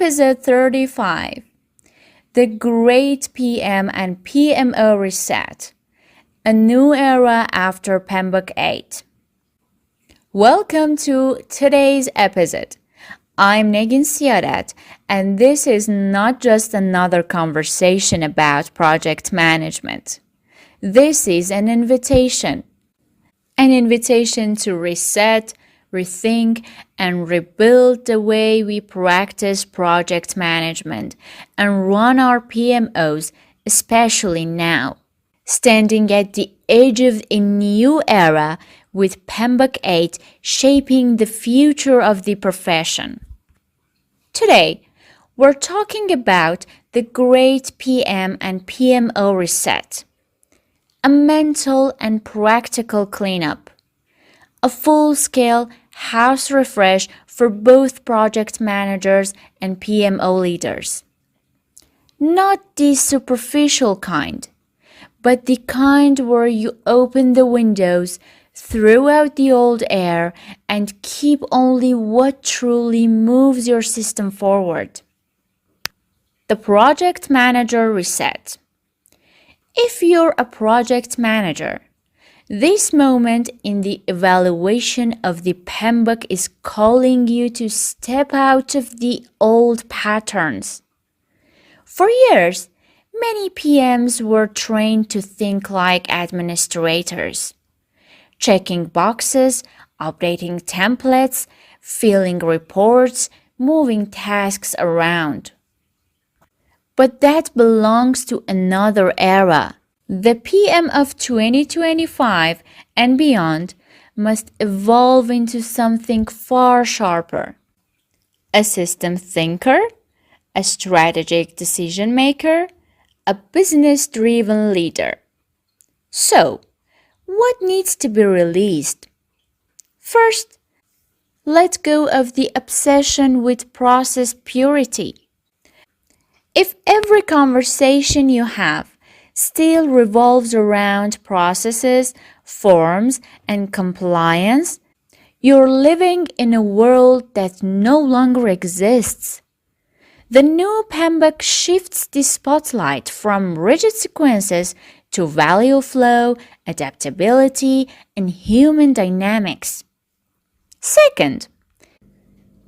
Episode 35, The Great PM and PMO Reset, a new era after PMBOK 8. Welcome to today's episode. I'm Negin Siadat, and this is not just another conversation about project management. This is an invitation to reset, rethink, and rebuild the way we practice project management and run our PMOs, especially now. Standing at the edge of a new era with PMBOK 8 shaping the future of the profession. Today, we're talking about the Great PM and PMO Reset, a mental and practical cleanup, a full-scale house refresh for both project managers and PMO leaders. Not the superficial kind, but the kind where you open the windows, throw out the old air, and keep only what truly moves your system forward. The Project Manager Reset. If you're a project manager, this moment in the evaluation of the PMBOK is calling you to step out of the old patterns. For years, many PMs were trained to think like administrators, checking boxes, updating templates, filling reports, moving tasks around. But that belongs to another era. The PM of 2025 and beyond must evolve into something far sharper. A system thinker, a strategic decision maker, a business-driven leader. So, what needs to be released? First, let go of the obsession with process purity. If every conversation you have still revolves around processes, forms, and compliance, you're living in a world that no longer exists. The new PMBOK shifts the spotlight from rigid sequences to value flow, adaptability, and human dynamics. Second,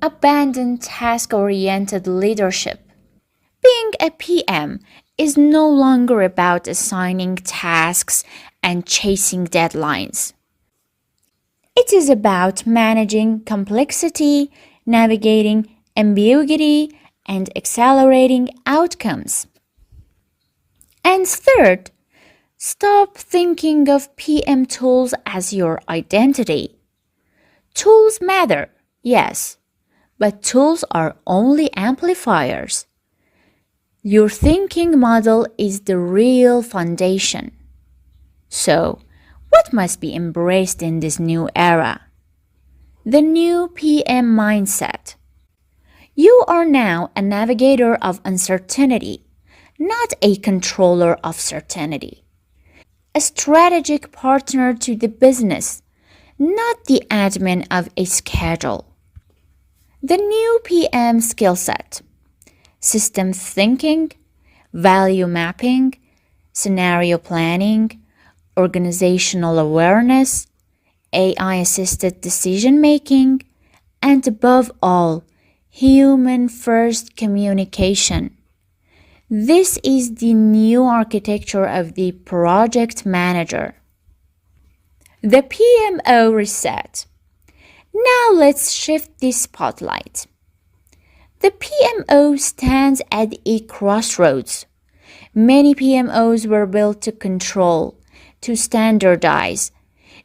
abandon task-oriented leadership. Being a PM is no longer about assigning tasks and chasing deadlines. It is about managing complexity, navigating ambiguity, and accelerating outcomes. And third, stop thinking of PM tools as your identity. Tools matter, yes, but tools are only amplifiers. Your thinking model is the real foundation. So, what must be embraced in this new era? The new PM mindset. You are now a navigator of uncertainty, not a controller of certainty. A strategic partner to the business, not the admin of a schedule. The new PM skill set. System thinking, value mapping, scenario planning, organizational awareness, AI-assisted decision-making, and above all, human-first communication. This is the new architecture of the project manager. The PMO reset. Now let's shift the spotlight. The PMO stands at a crossroads. Many PMOs were built to control, to standardize,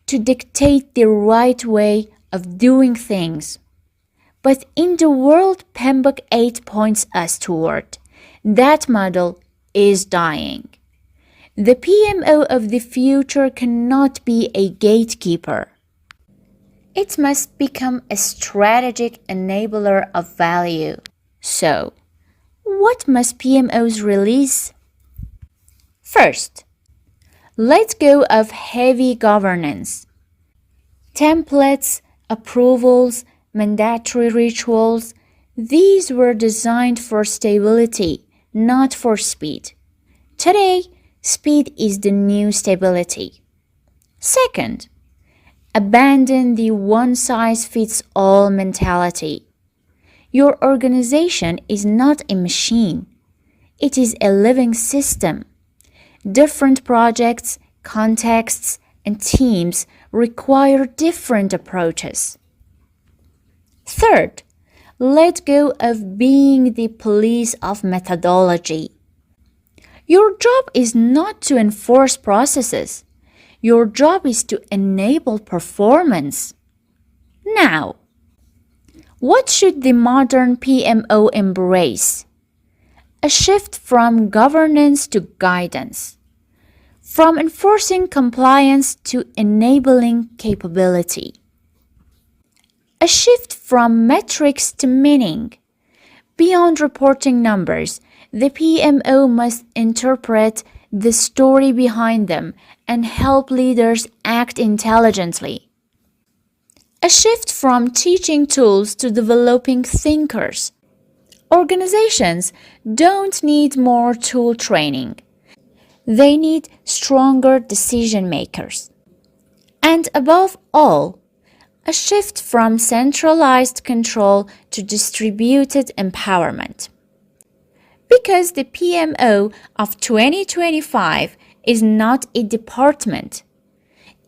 to dictate the right way of doing things. But in the world PMBOK 8 points us toward, that model is dying. The PMO of the future cannot be a gatekeeper. It must become a strategic enabler of value. So, what must PMOs release? First, let go of heavy governance. Templates, approvals, mandatory rituals, These were designed for stability, not for speed. Today, speed is the new stability. Second, abandon the one-size-fits-all mentality. Your organization is not a machine. It is a living system. Different projects, contexts, and teams require different approaches. Third, let go of being the police of methodology. Your job is not to enforce processes. Your job is to enable performance. Now, what should the modern PMO embrace? A shift from governance to guidance, from enforcing compliance to enabling capability. A shift from metrics to meaning. Beyond reporting numbers, the PMO must interpret the story behind them and help leaders act intelligently. A shift from teaching tools to developing thinkers. Organizations don't need more tool training. They need stronger decision makers. And above all, a shift from centralized control to distributed empowerment. Because the PMO of 2025 is not a department.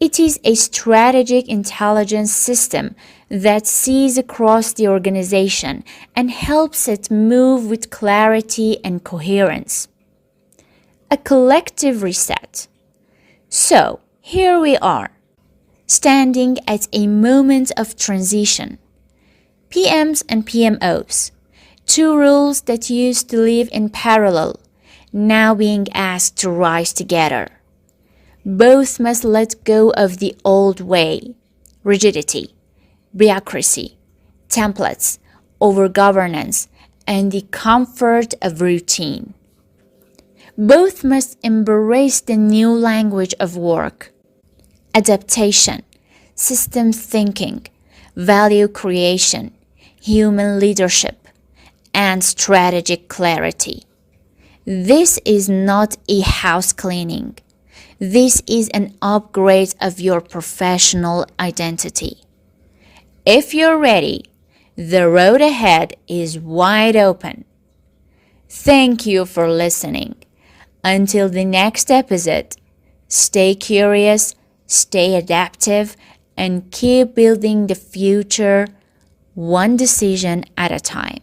It is a strategic intelligence system that sees across the organization and helps it move with clarity and coherence. A collective reset. So, here we are, standing at a moment of transition. PMs and PMOs, two roles that used to live in parallel, now being asked to rise together. Both must let go of the old way, rigidity, bureaucracy, templates, overgovernance, and the comfort of routine. Both must embrace the new language of work, adaptation, systems thinking, value creation, human leadership, and strategic clarity. This is not a house cleaning. This is an upgrade of your professional identity. If you're ready, the road ahead is wide open. Thank you for listening. Until the next episode, stay curious, stay adaptive, and keep building the future one decision at a time.